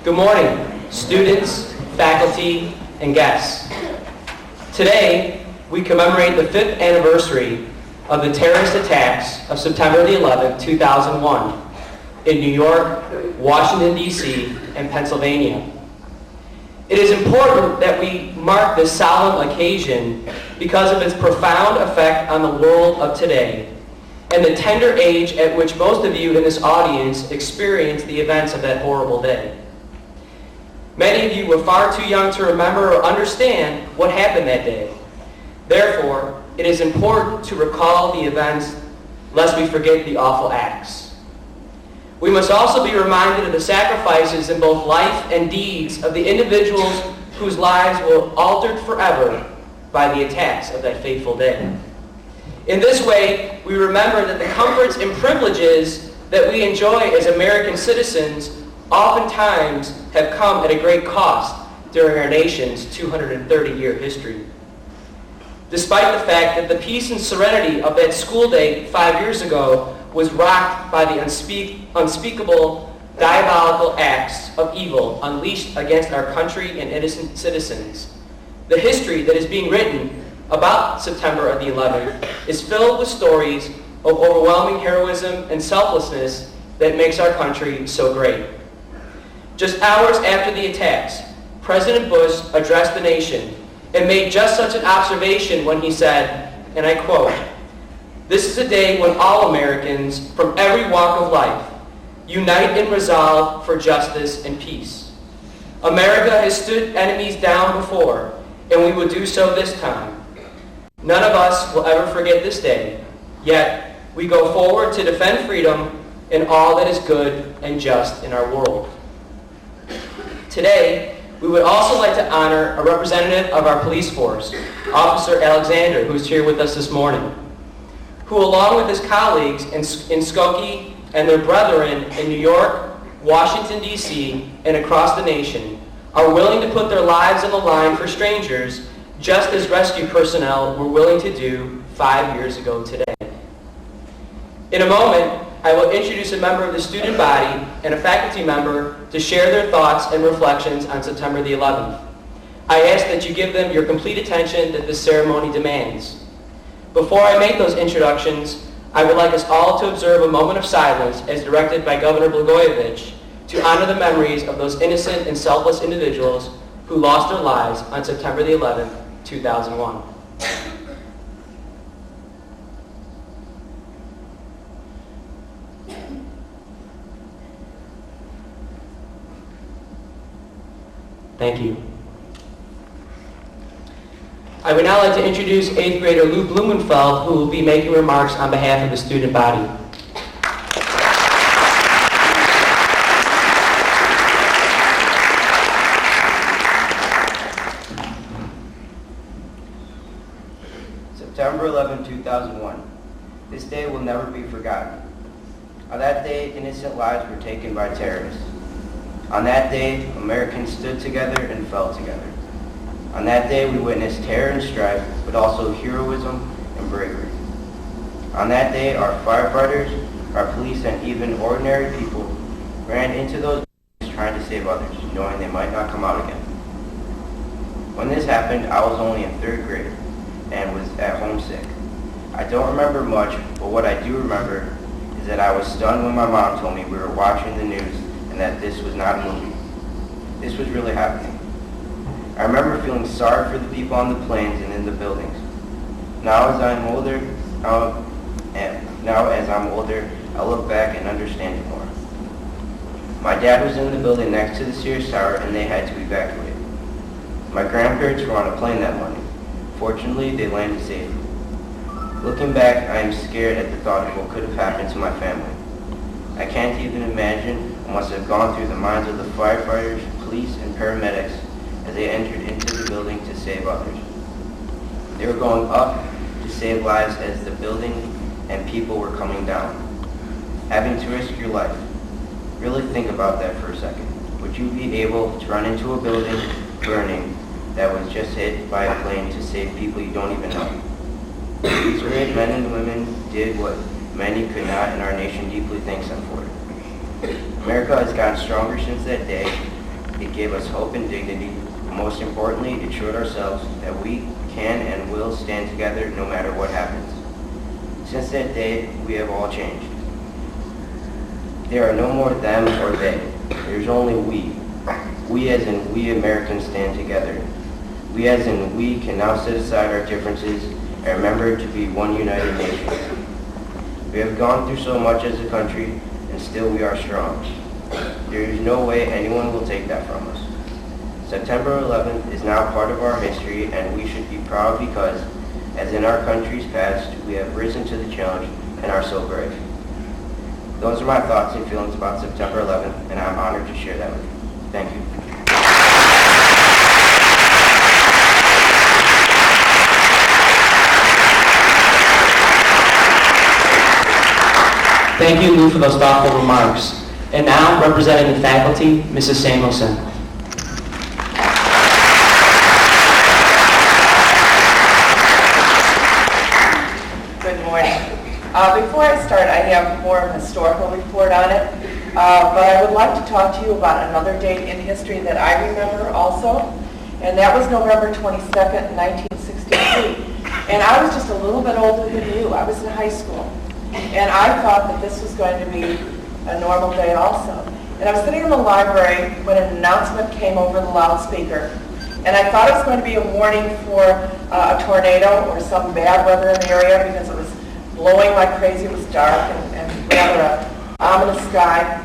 Good morning, students, faculty, and guests. Today, we commemorate the 5th anniversary of the terrorist attacks of September the 11th, 2001 in New York, Washington, D.C., and Pennsylvania. It is important that we mark this solemn occasion because of its profound effect on the world of today and the tender age at which most of you in this audience experienced the events of that horrible day. Many of you were far too young to remember or understand what happened that day. Therefore, it is important to recall the events lest we forget the awful acts. We must also be reminded of the sacrifices in both life and deeds of the individuals whose lives were altered forever by the attacks of that fateful day. In this way, we remember that the comforts and privileges that we enjoy as American citizens oftentimes have come at a great cost during our nation's 230-year history. Despite the fact that the peace and serenity of that school day 5 years ago was rocked by the unspeakable, diabolical acts of evil unleashed against our country and innocent citizens, the history that is being written about September of the 11th is filled with stories of overwhelming heroism and selflessness that makes our country so great. Just hours after the attacks, President Bush addressed the nation and made just such an observation when he said, and I quote, "This is a day when all Americans from every walk of life unite in resolve for justice and peace. America has stood enemies down before, and we will do so this time. None of us will ever forget this day, yet we go forward to defend freedom and all that is good and just in our world." Today, we would also like to honor a representative of our police force, Officer Alexander, who is here with us this morning, who along with his colleagues in Skokie and their brethren in New York, Washington, D.C., and across the nation, are willing to put their lives on the line for strangers, just as rescue personnel were willing to do 5 years ago today. In a moment, I will introduce a member of the student body and a faculty member to share their thoughts and reflections on September the 11th. I ask that you give them your complete attention that this ceremony demands. Before I make those introductions, I would like us all to observe a moment of silence as directed by Governor Blagojevich to honor the memories of those innocent and selfless individuals who lost their lives on September the 11th, 2001. Thank you. I would now like to introduce 8th grader Lou Blumenfeld, who will be making remarks on behalf of the student body. September 11, 2001. This day will never be forgotten. On that day, innocent lives were taken by terrorists. On that day, Americans stood together and fell together. On that day, we witnessed terror and strife, but also heroism and bravery. On that day, our firefighters, our police, and even ordinary people ran into those buildings trying to save others, knowing they might not come out again. When this happened, I was only in 3rd grade and was at home sick. I don't remember much, but what I do remember is that I was stunned when my mom told me we were watching the news and that this was not a movie. This was really happening. I remember feeling sorry for the people on the planes and in the buildings. Now as I'm older, I look back and understand it more. My dad was in the building next to the Sears Tower and they had to evacuate. My grandparents were on a plane that morning. Fortunately, they landed safely. Looking back, I am scared at the thought of what could have happened to my family. I can't even imagine what must have gone through the minds of the firefighters, police, and paramedics as they entered into the building to save others. They were going up to save lives as the building and people were coming down, having to risk your life. Really think about that for a second. Would you be able to run into a building burning that was just hit by a plane to save people you don't even know? These great men and women did what many could not, and our nation deeply thanks them for it. America has gotten stronger since that day, It gave us hope and dignity. Most importantly, it showed ourselves that we can and will stand together no matter what happens. Since that day, we have all changed. There are no more them or they. There's only we. We as in we Americans stand together. We as in we can now set aside our differences and remember to be one united nation. We have gone through so much as a country, and still we are strong. There is no way anyone will take that from us. September 11th is now part of our history, and we should be proud because, as in our country's past, we have risen to the challenge and are so brave. Those are my thoughts and feelings about September 11th, and I'm honored to share that with you. Thank you. Thank you, Lou, for those thoughtful remarks. And now, representing the faculty, Mrs. Samuelson. Good morning. Before I start, I have more of a historical report on it, but I would like to talk to you about another date in history that I remember also, and that was November 22nd, 1963. And I was just a little bit older than you. I was in high school. And I thought that this was going to be a normal day also. And I was sitting in the library when an announcement came over the loudspeaker. And I thought it was going to be a warning for a tornado or some bad weather in the area because it was blowing like crazy. It was dark and rather an ominous sky.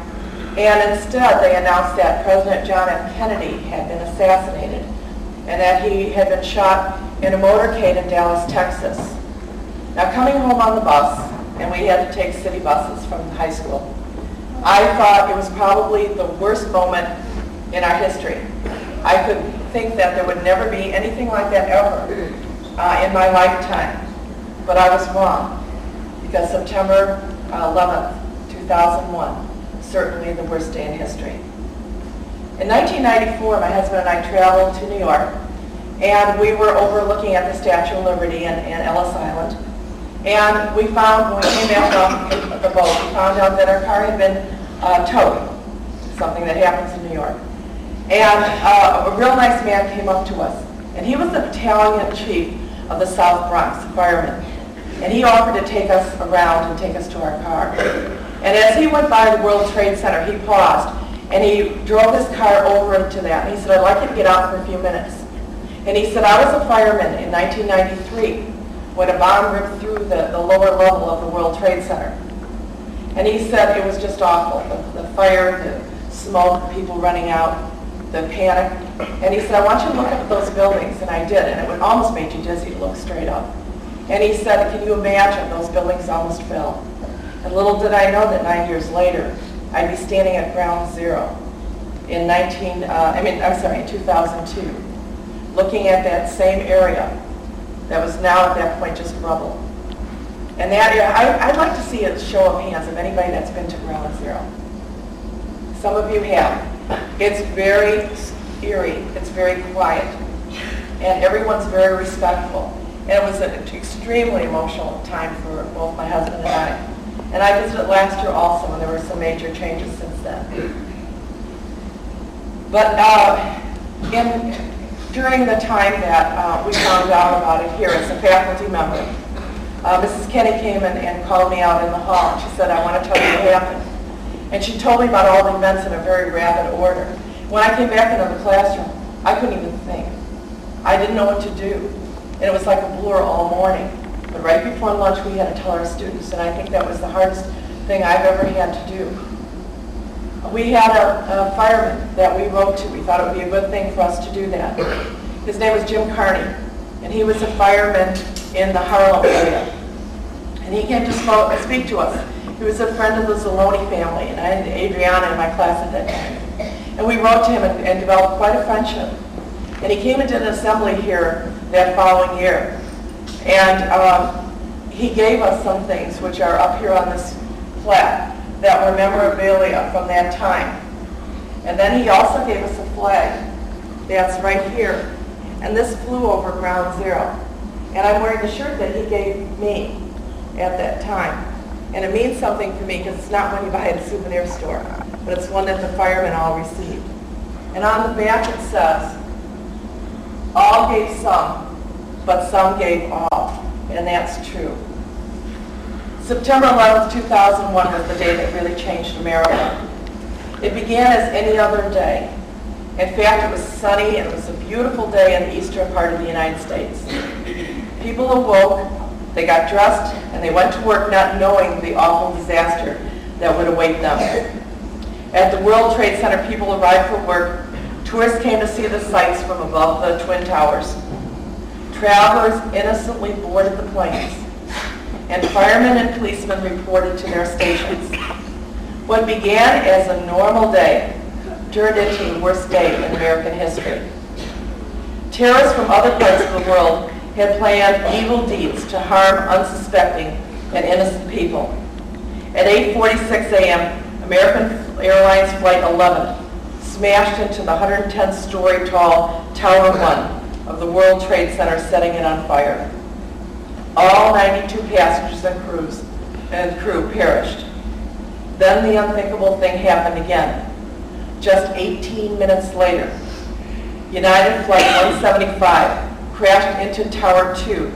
And instead, they announced that President John F. Kennedy had been assassinated and that he had been shot in a motorcade in Dallas, Texas. Now, coming home on the bus, and we had to take city buses from high school, I thought it was probably the worst moment in our history. I could think that there would never be anything like that ever in my lifetime. But I was wrong, because September 11th, 2001, certainly the worst day in history. In 1994, my husband and I traveled to New York, and we were overlooking at the Statue of Liberty and Ellis Island. And we found, when we came back from the boat, we found out that our car had been towed, something that happens in New York. And a real nice man came up to us, and he was the battalion chief of the South Bronx, a fireman. And he offered to take us around and take us to our car. And as he went by the World Trade Center, he paused, and he drove his car over into that. And he said, "I'd like you to get out for a few minutes." And he said, "I was a fireman in 1993 when a bomb ripped through the lower level of the World Trade Center." And he said it was just awful. The fire, the smoke, people running out, the panic. And he said, "I want you to look up at those buildings." And I did, and it would almost made you dizzy to look straight up. And he said, "Can you imagine those buildings almost fell?" And little did I know that 9 years later, I'd be standing at ground zero in 2002, looking at that same area that was now at that point just rubble. And that area, I'd like to see a show of hands of anybody that's been to ground zero. Some of you have. It's very eerie, it's very quiet, and everyone's very respectful. And it was an extremely emotional time for both my husband and I. And I visited last year also, and there were some major changes since then. But during the time that we found out about it here as a faculty member, Mrs. Kenny came and called me out in the hall, and she said, "I want to tell you what happened." And she told me about all the events in a very rapid order. When I came back into the classroom, I couldn't even think. I didn't know what to do. And it was like a blur all morning. But right before lunch, we had to tell our students, and I think that was the hardest thing I've ever had to do. We had a fireman that we wrote to. We thought it would be a good thing for us to do that. His name was Jim Carney, and he was a fireman in the Harlem area. And he came to speak to us. He was a friend of the Zaloni family, and I had Adriana in my class at that time. And we wrote to him and developed quite a friendship. And he came and did an assembly here that following year. And he gave us some things which are up here on this plaque that were memorabilia from that time. And then he also gave us a flag that's right here. And this flew over ground zero. And I'm wearing the shirt that he gave me at that time. And it means something for me because it's not one you buy at a souvenir store, but it's one that the firemen all received. And on the back it says, all gave some, but some gave all. And that's true. September 11th, 2001 was the day that really changed America. It began as any other day. In fact, it was sunny and it was a beautiful day in the eastern part of the United States. People awoke, they got dressed, and they went to work not knowing the awful disaster that would await them. At the World Trade Center, people arrived for work. Tourists came to see the sights from above the Twin Towers. Travelers innocently boarded the planes, and firemen and policemen reported to their stations. What began as a normal day turned into the worst day in American history. Terrorists from other parts of the world had planned evil deeds to harm unsuspecting and innocent people. At 8:46 a.m., American Airlines Flight 11 smashed into the 110-story tall Tower 1 of the World Trade Center, setting it on fire. All 92 passengers and crew perished. Then the unthinkable thing happened again. Just 18 minutes later, United Flight 175 crashed into Tower 2,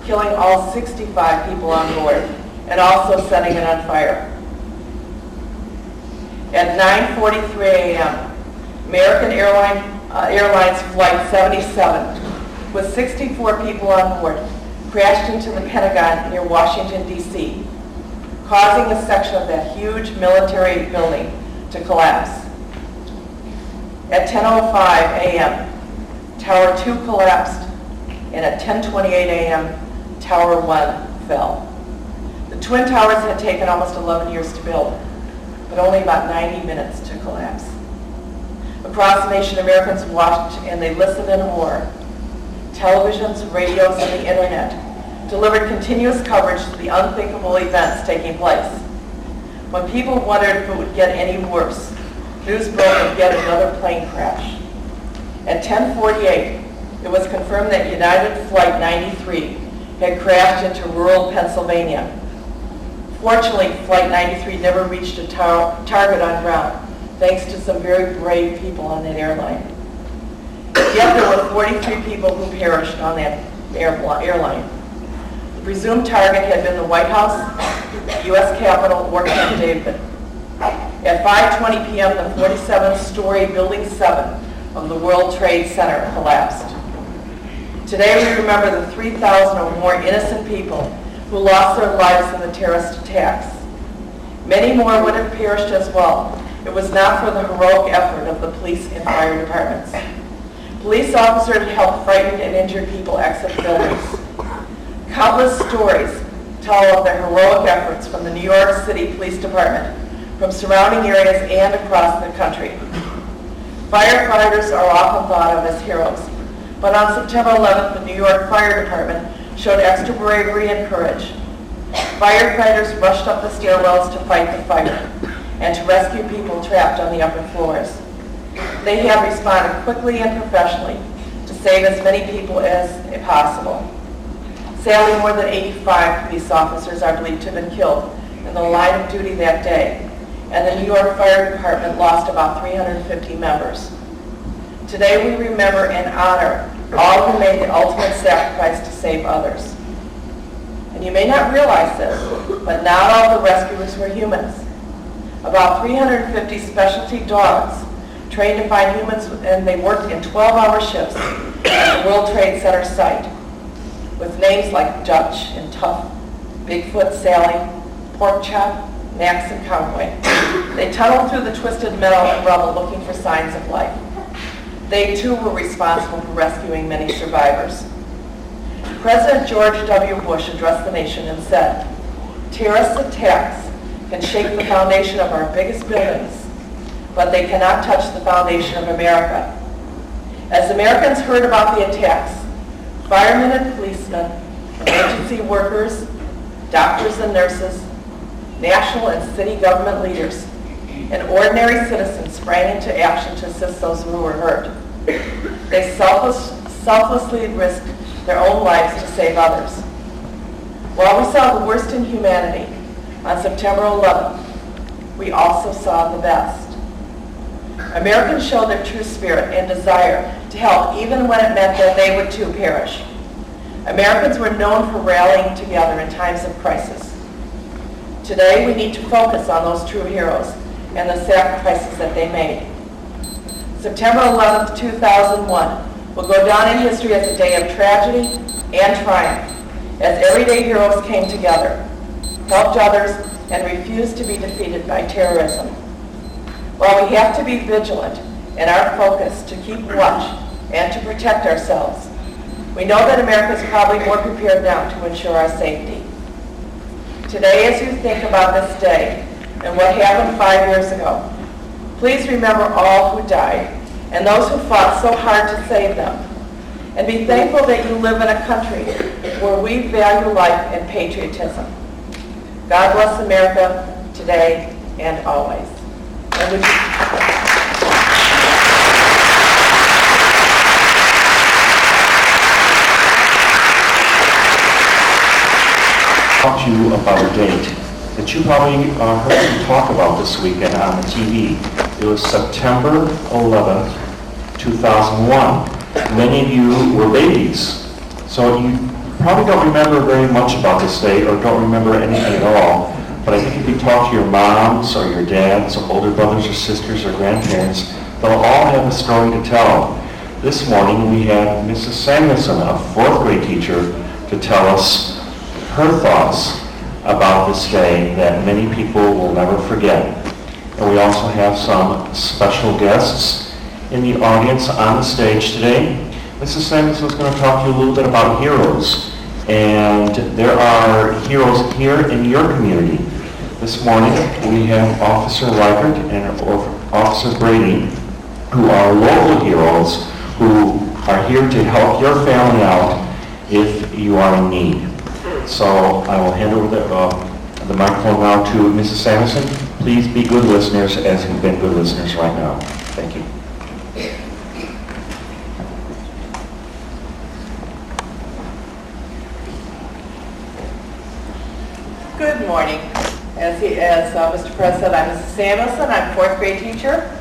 killing all 65 people on board and also setting it on fire. At 9:43 a.m., American Airlines Flight 77, with 64 people on board, crashed into the Pentagon near Washington, D.C., causing a section of that huge military building to collapse. At 10:05 a.m., Tower 2 collapsed, and at 10:28 a.m., Tower 1 fell. The Twin Towers had taken almost 11 years to build, but only about 90 minutes to collapse. Across the nation, Americans watched and they listened in horror. Televisions, radios, and the internet delivered continuous coverage to the unthinkable events taking place. When people wondered if it would get any worse, news broke of yet another plane crash. At 10:48, it was confirmed that United Flight 93 had crashed into rural Pennsylvania. Fortunately, Flight 93 never reached a target on ground, thanks to some very brave people on that airline. Yet there were 43 people who perished on that airline. The presumed target had been the White House, U.S. Capitol, or Camp David. At 5:20 p.m., the 47-story Building 7 of the World Trade Center collapsed. Today we remember the 3,000 or more innocent people who lost their lives in the terrorist attacks. Many more would have perished as well. It was not for the heroic effort of the police and fire departments. Police officers helped frightened and injured people exit buildings. Countless stories tell of the heroic efforts from the New York City Police Department, from surrounding areas and across the country. Firefighters are often thought of as heroes, but on September 11th, the New York Fire Department showed extra bravery and courage. Firefighters rushed up the stairwells to fight the fire and to rescue people trapped on the upper floors. They have responded quickly and professionally to save as many people as possible. Sadly, more than 85 police officers are believed to have been killed in the line of duty that day, and the New York Fire Department lost about 350 members. Today we remember and honor all who made the ultimate sacrifice to save others. And you may not realize this, but not all the rescuers were humans. About 350 specialty dogs trained to find humans, and they worked in 12-hour shifts at the World Trade Center site, with names like Dutch and Tough, Bigfoot, Sally, Pork Chop, Max, and Cowboy. They tunneled through the twisted metal and rubble looking for signs of life. They too were responsible for rescuing many survivors. President George W. Bush addressed the nation and said, "Terrorist attacks can shake the foundation of our biggest buildings, but they cannot touch the foundation of America." As Americans heard about the attacks, firemen and policemen, emergency workers, doctors and nurses, national and city government leaders, and ordinary citizens sprang into action to assist those who were hurt. They selflessly risked their own lives to save others. While we saw the worst in humanity on September 11th, we also saw the best. Americans showed their true spirit and desire to help even when it meant that they would too perish. Americans were known for rallying together in times of crisis. Today, we need to focus on those true heroes and the sacrifices that they made. September 11th, 2001 will go down in history as a day of tragedy and triumph, as everyday heroes came together, helped others, and refused to be defeated by terrorism. While we have to be vigilant in our focus to keep watch and to protect ourselves, we know that America is probably more prepared now to ensure our safety. Today, as you think about this day and what happened 5 years ago, please remember all who died and those who fought so hard to save them. And be thankful that you live in a country where we value life and patriotism. God bless America today and always. And would you- talk to you about a date that you probably heard me talk about this weekend on the TV. It was September 11th, 2001. Many of you were babies, so you probably don't remember very much about this day or don't remember anything at all. But I think if you talk to your moms or your dads or older brothers or sisters or grandparents, they'll all have a story to tell. This morning we had Mrs. Samuelson, a fourth grade teacher, to tell us her thoughts about this day that many people will never forget. And we also have some special guests in the audience on the stage today. Mrs. Samuelson is going to talk to you a little bit about heroes. And there are heroes here in your community. This morning we have Officer Reichert and Officer Brady, who are local heroes who are here to help your family out if you are in need. So I will hand over the microphone now to Mrs. Samuelson. Please be good listeners as you've been good listeners right now. Thank you. Good morning. As Mr. Press said, I'm Mrs. Samuelson. I'm a fourth grade teacher.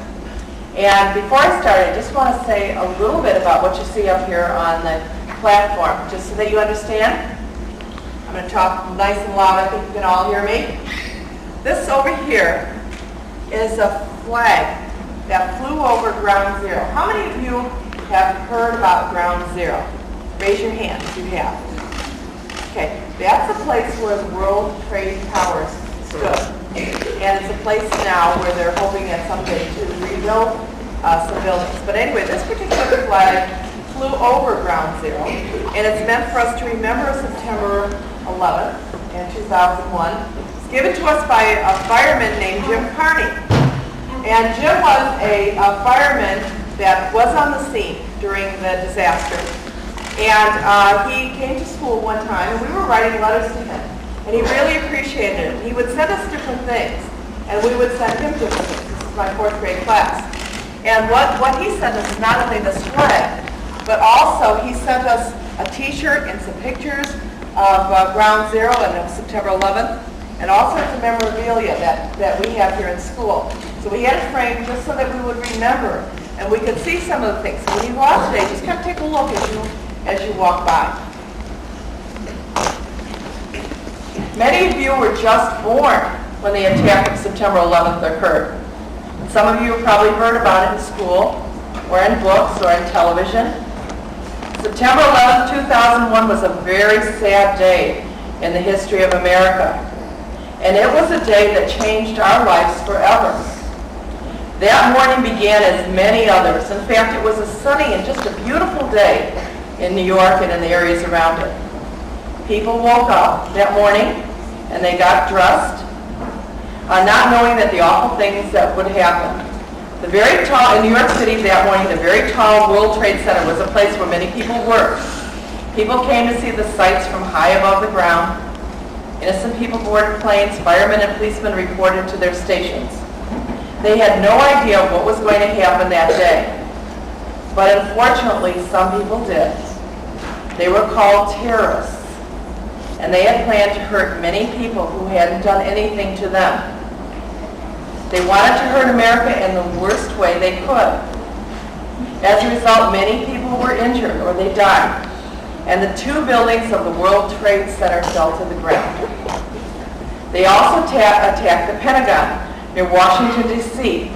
And before I start, I just want to say a little bit about what you see up here on the platform, just so that you understand. I'm going to talk nice and loud. I think you can all hear me. This over here is a flag that flew over Ground Zero. How many of you have heard about Ground Zero? Raise your hand if you have. Okay, that's a place where the World Trade Towers stood. And it's a place now where they're hoping at someday to rebuild some buildings. But anyway, this particular flag flew over Ground Zero, and it's meant for us to remember September 11th in 2001. It's given to us by a fireman named Jim Carney. And Jim was a fireman that was on the scene during the disaster. And he came to school one time, and we were writing letters to him. And he really appreciated it. He would send us different things, and we would send him different things. This is my fourth grade class. And what he sent us is not only this flag, but also he sent us a T-shirt and some pictures of Ground Zero and of September 11th, and all sorts of memorabilia that we have here in school. So we had it framed just so that we would remember, and we could see some of the things. So when you go out today, just kind of take a look as you walk by. Many of you were just born when the attack of September 11th occurred. Some of you have probably heard about it in school, or in books, or in television. September 11th, 2001 was a very sad day in the history of America. And it was a day that changed our lives forever. That morning began as many others. In fact, it was a sunny and just a beautiful day in New York and in the areas around it. People woke up that morning and they got dressed, not knowing that the awful things that would happen. The very tall, in New York City that morning, the very tall World Trade Center was a place where many people worked. People came to see the sights from high above the ground. Innocent people boarded planes, firemen and policemen reported to their stations. They had no idea what was going to happen that day. But unfortunately, some people did. They were called terrorists. And they had planned to hurt many people who hadn't done anything to them. They wanted to hurt America in the worst way they could. As a result, many people were injured or they died, and the 2 buildings of the World Trade Center fell to the ground. They also attacked the Pentagon near Washington, D.C.,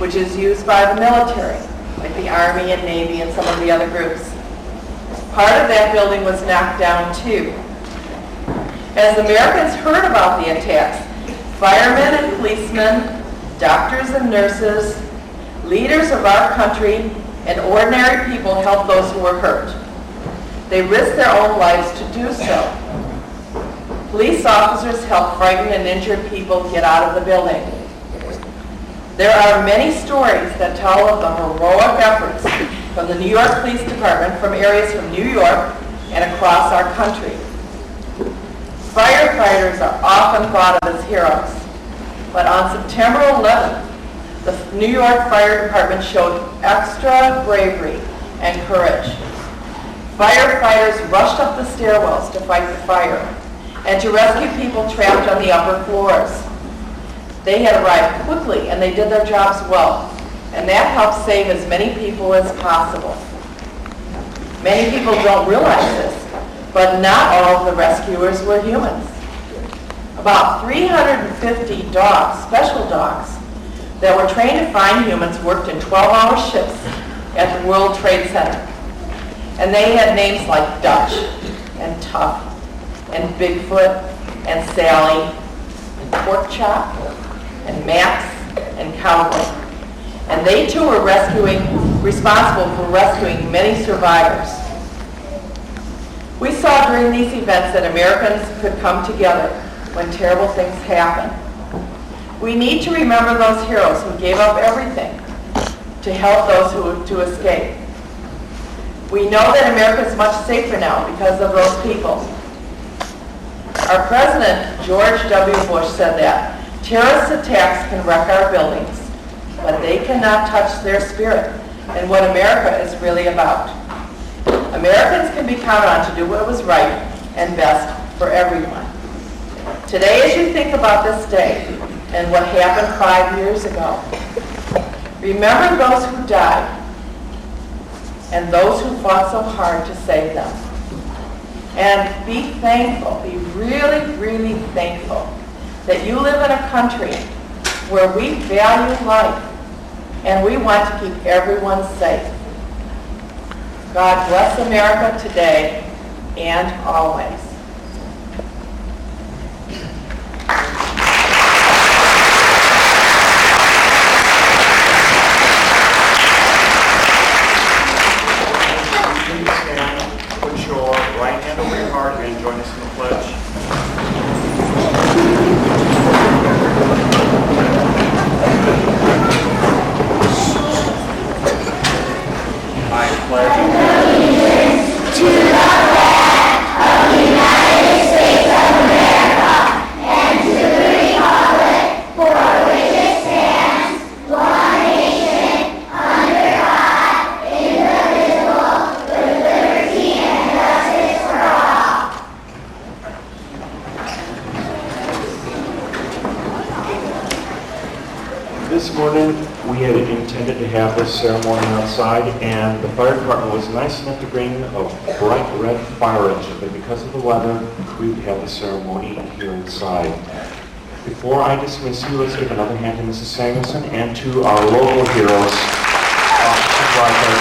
which is used by the military, like the Army and Navy and some of the other groups. Part of that building was knocked down too. As Americans heard about the attacks, firemen and policemen, doctors and nurses, leaders of our country, and ordinary people helped those who were hurt. They risked their own lives to do so. Police officers helped frightened and injured people get out of the building. There are many stories that tell of the heroic efforts from the New York Police Department from areas from New York and across our country. Firefighters are often thought of as heroes, but on September 11th, the New York Fire Department showed extra bravery and courage. Firefighters rushed up the stairwells to fight the fire and to rescue people trapped on the upper floors. They had arrived quickly and they did their jobs well, and that helped save as many people as possible. Many people don't realize this, but not all of the rescuers were humans. About 350 dogs, special dogs, that were trained to find humans worked in 12-hour shifts at the World Trade Center. And they had names like Dutch and Tough and Bigfoot and Sally and Pork Chop and Max and Cowboy. And they too were responsible for rescuing many survivors. We saw during these events that Americans could come together when terrible things happen. We need to remember those heroes who gave up everything to help those to escape. We know that America is much safer now because of those people. Our President, George W. Bush, said that terrorist attacks can wreck our buildings, but they cannot touch their spirit and what America is really about. Americans can be counted on to do what was right and best for everyone. Today, as you think about this day and what happened 5 years ago, remember those who died and those who fought so hard to save them. And be thankful, be really, really thankful that you live in a country where we value life and we want to keep everyone safe. God bless America today and always. Please stand, put your right hand over your heart, and join us in the pledge. I pledge to the flag of the United States of America and to the republic for which it stands, one nation, under God, indivisible, with liberty and justice for all. This morning, we had intended to have this ceremony outside, and the fire department was nice enough to bring a bright red fire engine, but because of the weather, we would have the ceremony here inside. Before I dismiss you, let's give another hand to Mrs. Samuelson and to our local heroes, Supervisor